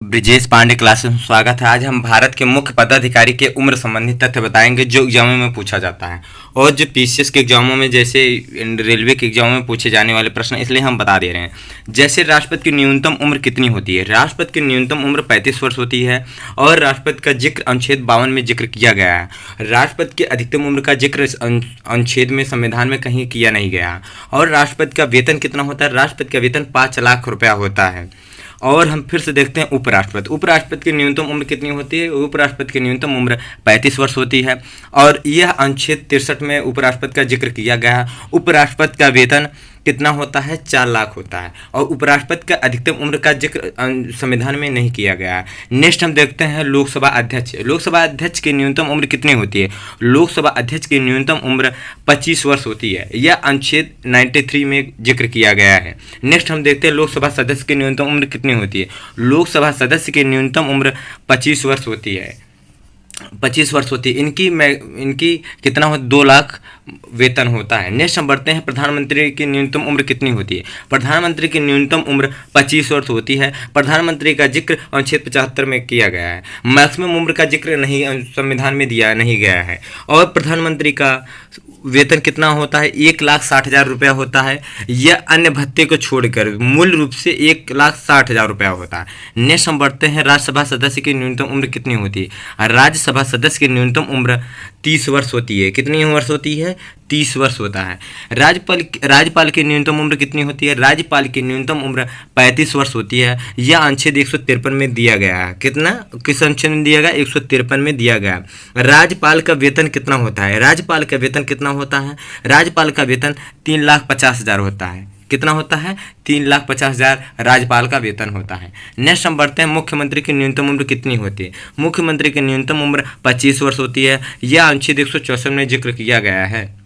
Brijesh Pandey classes में स्वागत है। आज हम भारत के मुख्य पदाधिकारी के उम्र संबंधी तथ्य बताएंगे जो एग्जामों में पूछा जाता है और जो पीसीएस के एग्जामों में जैसे रेलवे के एग्जामों में पूछे जाने वाले प्रश्न इसलिए हम बता दे रहे हैं। जैसे राष्ट्रपति की न्यूनतम उम्र कितनी होती है? राष्ट्रपति की न्यूनतम उम्र 35 वर्ष होती है और राष्ट्रपति का जिक्र अनुच्छेद 52 में जिक्र किया गया है। राष्ट्रपति की अधिकतम उम्र का जिक्र अनुच्छेद में संविधान में कहीं किया नहीं गया। और राष्ट्रपति का वेतन कितना होता है? राष्ट्रपति का वेतन 5 लाख रुपया होता है। और हम फिर से देखते हैं उपराष्ट्रपति। उपराष्ट्रपति की न्यूनतम उम्र कितनी होती है? उपराष्ट्रपति की न्यूनतम उम्र 35 वर्ष होती है और यह अनुच्छेद 63 में उपराष्ट्रपति का जिक्र किया गया है। उपराष्ट्रपति का वेतन कितना होता है? 4 लाख होता है और उपराष्ट्रपति का अधिकतम उम्र का जिक्र संविधान में नहीं किया गया है। नेक्स्ट हम देखते हैं लोकसभा अध्यक्ष। लोकसभा अध्यक्ष की न्यूनतम उम्र कितनी होती है? लोकसभा अध्यक्ष की न्यूनतम उम्र 25 वर्ष होती है। यह अनुच्छेद 93 में जिक्र किया गया है। नेक्स्ट हम देखते हैं लोकसभा सदस्य की न्यूनतम उम्र कितनी होती है? लोकसभा सदस्य की न्यूनतम उम्र 25 वर्ष होती है। 25 वर्ष होती है। इनकी कितना हो? 2 लाख वेतन होता है। नेक्स्ट हम बढ़ते हैं प्रधानमंत्री की न्यूनतम उम्र कितनी होती है? प्रधानमंत्री की न्यूनतम उम्र 25 वर्ष होती है। प्रधानमंत्री का जिक्र अनुच्छेद 75 में किया गया है। मैक्सिमम उम्र का जिक्र नहीं संविधान में दिया नहीं गया है। और प्रधानमंत्री का वेतन कितना होता है? 1,60,000 रुपया होता है। यह अन्य भत्ते को छोड़कर मूल रूप से 1,60,000 रुपया होता है। नेक्स्ट हम बढ़ते हैं राज्यसभा सदस्य की न्यूनतम उम्र कितनी होती है? राज्यसभा सदस्य की न्यूनतम उम्र 30 वर्ष होती है। कितनी वर्ष होती है? 30 वर्ष होता है। राज्यपाल की न्यूनतम उम्र कितनी होती है? राज्यपाल की न्यूनतम उम्र 35 वर्ष होती है। यह अनुच्छेद 153 में दिया गया है। कितना? किस अनुच्छेद में दिया गया? 153 में दिया गया। राज्यपाल का वेतन कितना होता है? राज्यपाल का वेतन कितना होता है? राज्यपाल का वेतन 3,50,000 होता है। कितना होता है? 3,50,000 राज्यपाल का वेतन होता है। नेक्स्ट हम बढ़ते हैं मुख्यमंत्री की न्यूनतम उम्र कितनी होती है? मुख्यमंत्री की न्यूनतम उम्र 25 वर्ष होती है। यह अनुच्छेद 164 में जिक्र किया गया है।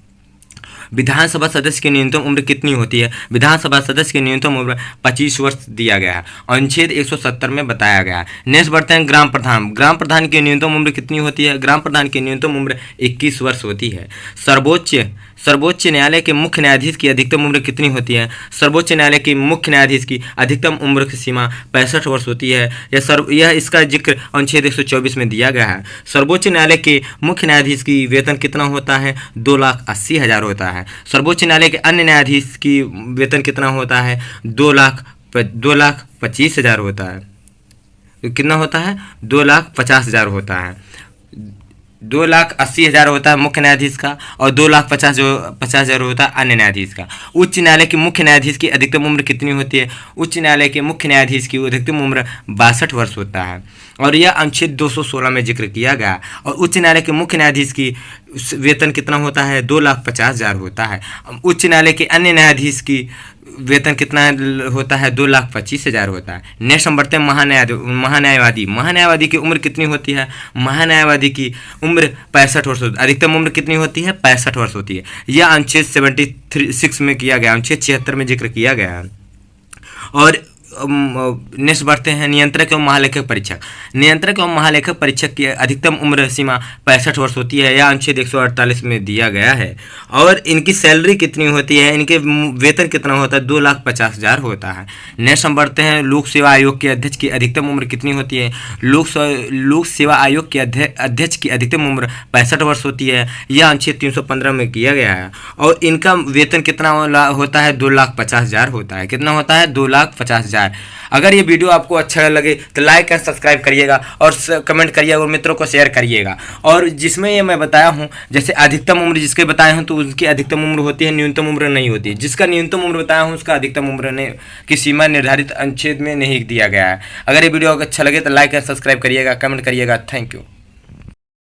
विधानसभा सदस्य की न्यूनतम उम्र कितनी होती है? विधानसभा सदस्य की न्यूनतम उम्र 25 वर्ष दिया गया है। अनुच्छेद 170 में बताया गया है। नेक्स्ट बढ़ते हैं ग्राम प्रधान। ग्राम प्रधान की न्यूनतम उम्र कितनी होती है? ग्राम प्रधान की न्यूनतम उम्र 21 वर्ष होती है। सर्वोच्च न्यायालय के मुख्य न्यायाधीश की अधिकतम उम्र कितनी होती है? सर्वोच्च न्यायालय के मुख्य न्यायाधीश की अधिकतम उम्र की सीमा 65 वर्ष होती है। यह इसका जिक्र अनुच्छेद 124 में दिया गया है। सर्वोच्च न्यायालय के मुख्य न्यायाधीश की वेतन कितना होता है? 2,80,000 होता है। सर्वोच्च न्यायालय के अन्य न्यायाधीश की वेतन कितना होता है? 2,25,000 होता है। कितना होता है? 2,50,000 होता है। 2,80,000 होता है मुख्य न्यायाधीश का और 2,50,000 होता है अन्य न्यायाधीश का। उच्च न्यायालय के मुख्य न्यायाधीश की अधिकतम उम्र कितनी होती है? उच्च न्यायालय के मुख्य न्यायाधीश की अधिकतम उम्र 62 वर्ष होता है और यह अनुच्छेद 216 में जिक्र किया गया। और उच्च न्यायालय के मुख्य न्यायाधीश की वेतन कितना होता है? 2,50,000 होता है। उच्च न्यायालय के अन्य न्यायाधीश की वेतन कितना होता है? 2,25,000 होता है। नेक्स्ट हम बढ़ते हैं महान्यायवादी। महान्यायवादी की उम्र कितनी होती है? महान्यायवादी की उम्र 65 वर्ष होती है। अधिकतम उम्र कितनी होती है? 65 वर्ष होती है। यह अनुच्छेद 76 में किया गया, अनुच्छेद 76 में जिक्र किया गया है। और नेक्स्ट बढ़ते हैं नियंत्रक एवं महालेखक परीक्षक। नियंत्रक एवं महालेखक परीक्षक की अधिकतम उम्र सीमा 65 वर्ष होती है। यह अनुच्छेद 148 में दिया गया है। और इनकी सैलरी कितनी होती है? इनके वेतन कितना होता है? 2,50,000 होता है। नेक्स्ट हम बढ़ते हैं लोक सेवा आयोग के अध्यक्ष की अधिकतम उम्र कितनी होती है? लोक सेवा आयोग के अध्यक्ष की अधिकतम उम्र 65 वर्ष होती है। यह अनुच्छेद 315 में किया गया है। और इनका वेतन कितना होता है? 2,50,000 होता है। कितना होता है? 2,50,000। अगर ये वीडियो आपको अच्छा लगे तो लाइक और सब्सक्राइब करिएगा और कमेंट करिएगा और मित्रों को शेयर करिएगा। और जिसमें ये मैं बताया हूँ जैसे अधिकतम उम्र जिसके बताया हूँ तो उसकी अधिकतम उम्र होती है, न्यूनतम उम्र नहीं होती है। जिसका न्यूनतम उम्र बताया हूँ उसका अधिकतम उम्र की सीमा निर्धारित अनुच्छेद में नहीं दिया गया है। अगर ये वीडियो अच्छा लगे तो लाइक और सब्सक्राइब करिएगा, कमेंट करिएगा। Thank you.